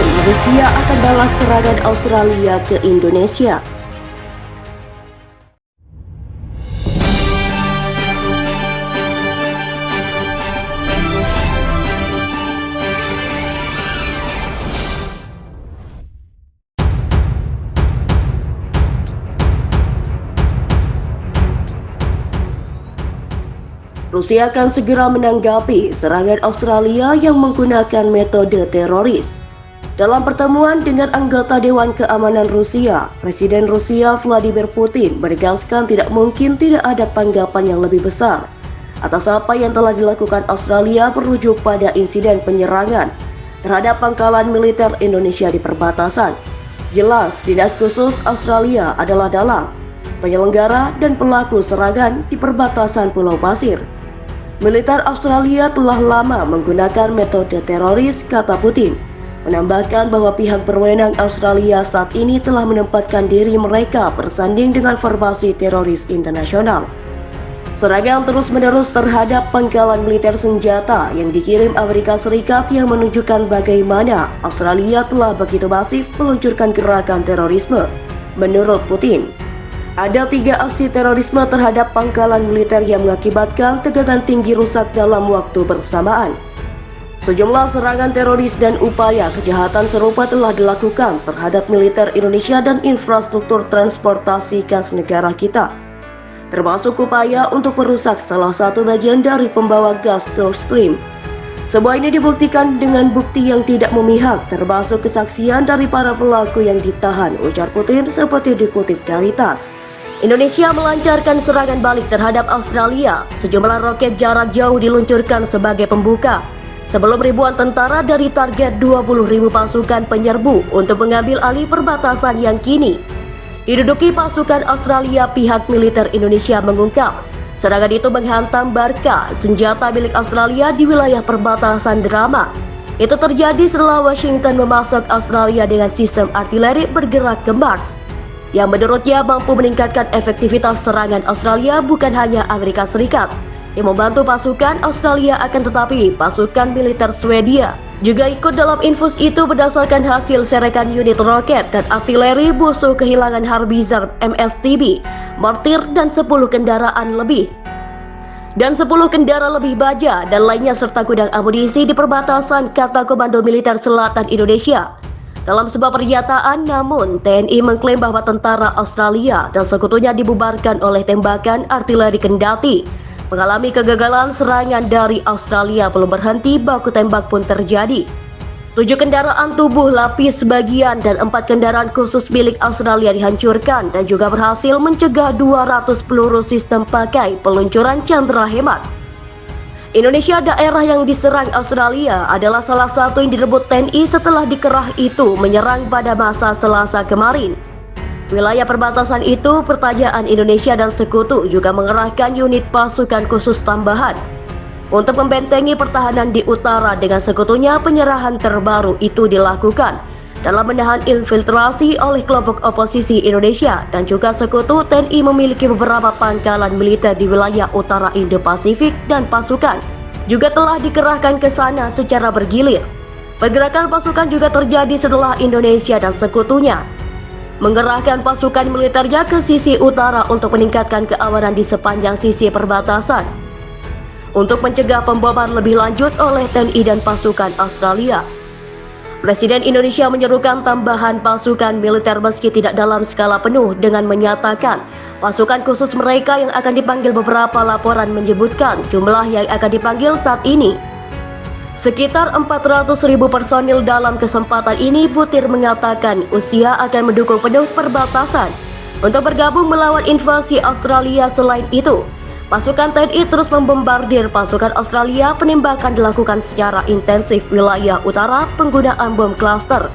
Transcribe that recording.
Putin, Rusia akan balas serangan Australia ke Indonesia. Rusia akan segera menanggapi serangan Australia yang menggunakan metode teroris. Dalam pertemuan dengan anggota Dewan Keamanan Rusia, Presiden Rusia Vladimir Putin menegaskan tidak mungkin tidak ada tanggapan yang lebih besar atas apa yang telah dilakukan Australia merujuk pada insiden penyerangan terhadap pangkalan militer Indonesia di perbatasan. Jelas, Dinas Khusus Australia adalah dalang, penyelenggara dan pelaku serangan di perbatasan Pulau Pasir. Militer Australia telah lama menggunakan metode teroris, kata Putin, menambahkan bahwa pihak berwenang Australia saat ini telah menempatkan diri mereka bersanding dengan formasi teroris internasional. Serangan terus-menerus terhadap pangkalan militer senjata yang dikirim Amerika Serikat yang menunjukkan bagaimana Australia telah begitu masif meluncurkan gerakan terorisme. Menurut Putin, ada 3 aksi terorisme terhadap pangkalan militer yang mengakibatkan tegangan tinggi rusak dalam waktu bersamaan. Sejumlah serangan teroris dan upaya kejahatan serupa telah dilakukan terhadap militer Indonesia dan infrastruktur transportasi gas negara kita, termasuk upaya untuk merusak salah satu bagian dari pembawa gas Nord Stream. Semua ini dibuktikan dengan bukti yang tidak memihak, termasuk kesaksian dari para pelaku yang ditahan, ujar Putin seperti dikutip dari TASS. Indonesia melancarkan serangan balik terhadap Australia. Sejumlah roket jarak jauh diluncurkan sebagai pembuka, sebelum ribuan tentara dari target 20.000 pasukan penyerbu untuk mengambil alih perbatasan yang kini diduduki pasukan Australia. Pihak militer Indonesia mengungkap, serangan itu menghantam Barka, senjata milik Australia di wilayah perbatasan Drama. Itu terjadi setelah Washington memasok Australia dengan sistem artileri bergerak ke Mars, yang menurutnya mampu meningkatkan efektivitas serangan Australia. Bukan hanya Amerika Serikat yang membantu pasukan Australia, akan tetapi pasukan militer Swedia juga ikut dalam infus itu. Berdasarkan hasil serekan unit roket dan artileri musuh kehilangan Harbizar MSTB, mortir dan 10 kendaraan lebih baja dan lainnya serta gudang amunisi di perbatasan, kata Komando Militer Selatan Indonesia. Dalam sebuah pernyataan, namun TNI mengklaim bahwa tentara Australia dan sekutunya dibubarkan oleh tembakan artileri kendati mengalami kegagalan. Serangan dari Australia belum berhenti, baku tembak pun terjadi. 7 kendaraan tubuh lapis bagian dan 4 kendaraan khusus milik Australia dihancurkan dan juga berhasil mencegah 200 peluru sistem pakai peluncuran Chandra Hemat. Indonesia, daerah yang diserang Australia, adalah salah satu yang direbut TNI setelah dikerah itu menyerang pada masa Selasa kemarin. Wilayah perbatasan itu, pertajaan Indonesia dan sekutu juga mengerahkan unit pasukan khusus tambahan untuk membentengi pertahanan di utara. Dengan sekutunya, penyerahan terbaru itu dilakukan dalam menahan infiltrasi oleh kelompok oposisi Indonesia dan juga sekutu. TNI memiliki beberapa pangkalan militer di wilayah utara Indo-Pasifik dan pasukan juga telah dikerahkan ke sana secara bergilir. Pergerakan pasukan juga terjadi setelah Indonesia dan sekutunya mengerahkan pasukan militernya ke sisi utara untuk meningkatkan keamanan di sepanjang sisi perbatasan untuk mencegah pemboman lebih lanjut oleh TNI dan pasukan Australia. Presiden Indonesia menyerukan tambahan pasukan militer meski tidak dalam skala penuh, dengan menyatakan pasukan khusus mereka yang akan dipanggil. Beberapa laporan menyebutkan jumlah yang akan dipanggil saat ini sekitar 400.000 personil. Dalam kesempatan ini, Putin mengatakan Rusia akan mendukung penuh perbatasan untuk bergabung melawan invasi Australia. Selain itu, pasukan TNI terus membombardir pasukan Australia. Penembakan dilakukan secara intensif wilayah utara, penggunaan bom klaster